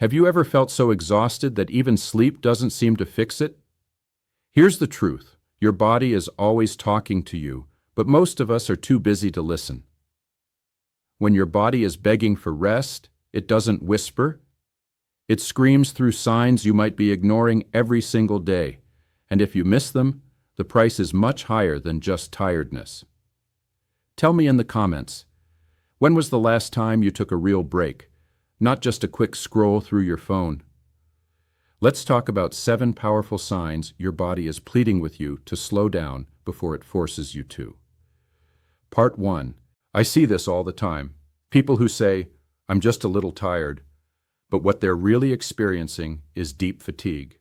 Have you ever felt so exhausted that even sleep doesn't seem to fix it? Here's the truth. Your body is always talking to you, but most of us are too busy to listen. When your body is begging for rest, it doesn't whisper. It screams through signs you might be ignoring every single day, and if you miss them, the price is much higher than just tiredness. Tell me in the comments, when was the last time you took a real break, not just a quick scroll through your phone? Let's talk about 7 powerful signs your body is pleading with you to slow down before it forces you to. Part 1. I see this all the time. People who say, "I'm just a little tired," but what they're really experiencing is deep fatigue.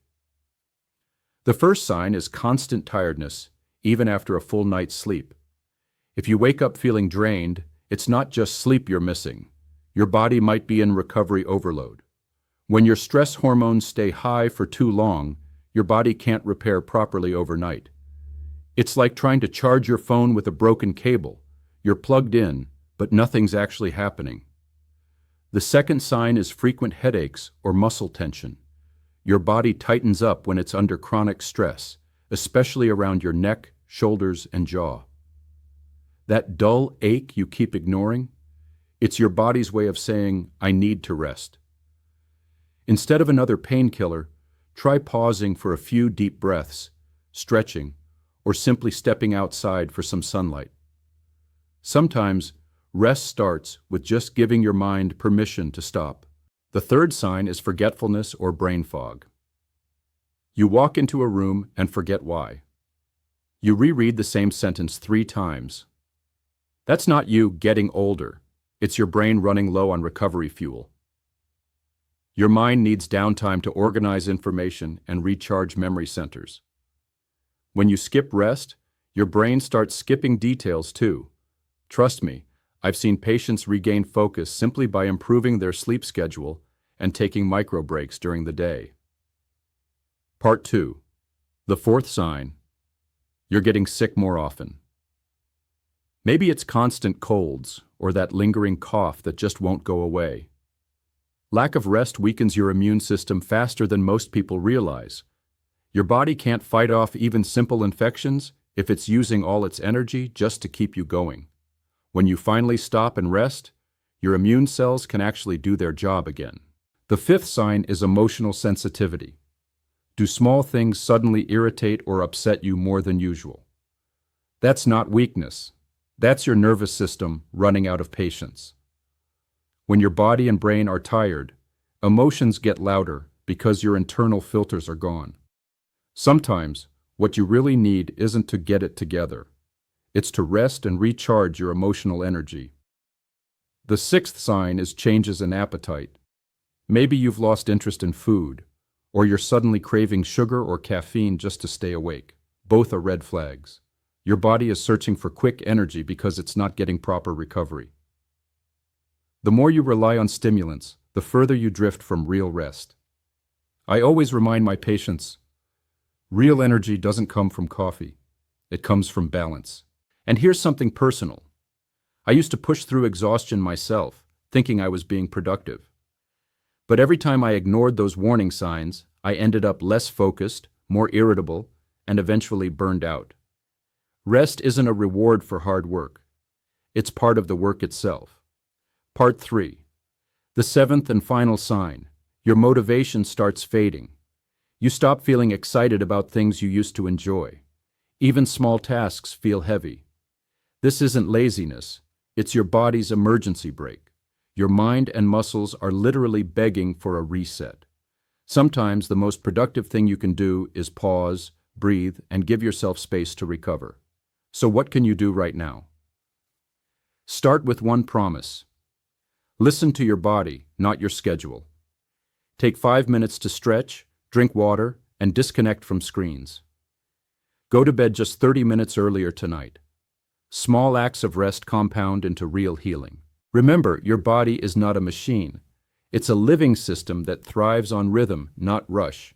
The first sign is constant tiredness, even after a full night's sleep. If you wake up feeling drained, it's not just sleep you're missing. Your body might be in recovery overload. When your stress hormones stay high for too long, your body can't repair properly overnight. It's like trying to charge your phone with a broken cable. You're plugged in, but nothing's actually happening. The second sign is frequent headaches or muscle tension. Your body tightens up when it's under chronic stress, especially around your neck, shoulders, and jaw. That dull ache you keep ignoring, it's your body's way of saying, "I need to rest." Instead of another painkiller, try pausing for a few deep breaths, stretching, or simply stepping outside for some sunlight. Sometimes, rest starts with just giving your mind permission to stop. The third sign is forgetfulness or brain fog. You walk into a room and forget why. You reread the same sentence 3 times. That's not you getting older. It's your brain running low on recovery fuel. Your mind needs downtime to organize information and recharge memory centers. When you skip rest, your brain starts skipping details too. Trust me, I've seen patients regain focus simply by improving their sleep schedule and taking micro breaks during the day. Part 2. The fourth sign. You're getting sick more often. Maybe it's constant colds or that lingering cough that just won't go away. Lack of rest weakens your immune system faster than most people realize. Your body can't fight off even simple infections if it's using all its energy just to keep you going. When you finally stop and rest, your immune cells can actually do their job again. The fifth sign is emotional sensitivity. Do small things suddenly irritate or upset you more than usual? That's not weakness. That's your nervous system running out of patience. When your body and brain are tired, emotions get louder because your internal filters are gone. Sometimes, what you really need isn't to get it together. It's to rest and recharge your emotional energy. The sixth sign is changes in appetite. Maybe you've lost interest in food, or you're suddenly craving sugar or caffeine just to stay awake. Both are red flags. Your body is searching for quick energy because it's not getting proper recovery. The more you rely on stimulants, the further you drift from real rest. I always remind my patients, real energy doesn't come from coffee. It comes from balance. And here's something personal. I used to push through exhaustion myself, thinking I was being productive. But every time I ignored those warning signs, I ended up less focused, more irritable, and eventually burned out. Rest isn't a reward for hard work. It's part of the work itself. Part 3. The seventh and final sign. Your motivation starts fading. You stop feeling excited about things you used to enjoy. Even small tasks feel heavy. This isn't laziness. It's your body's emergency brake. Your mind and muscles are literally begging for a reset. Sometimes the most productive thing you can do is pause, breathe, and give yourself space to recover. So what can you do right now? Start with one promise. Listen to your body, not your schedule. Take 5 minutes to stretch, drink water, and disconnect from screens. Go to bed just 30 minutes earlier tonight. Small acts of rest compound into real healing. Remember, your body is not a machine. It's a living system that thrives on rhythm, not rush.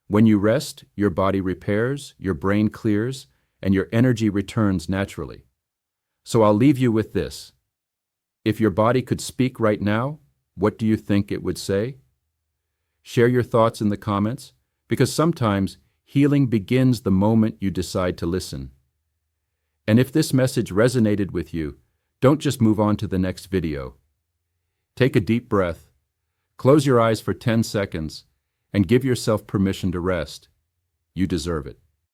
When you rest, your body repairs, your brain clears, and your energy returns naturally. So I'll leave you with this. If your body could speak right now, what do you think it would say? Share your thoughts in the comments, because sometimes healing begins the moment you decide to listen. And if this message resonated with you, don't just move on to the next video. Take a deep breath, close your eyes for 10 seconds, and give yourself permission to rest. You deserve it.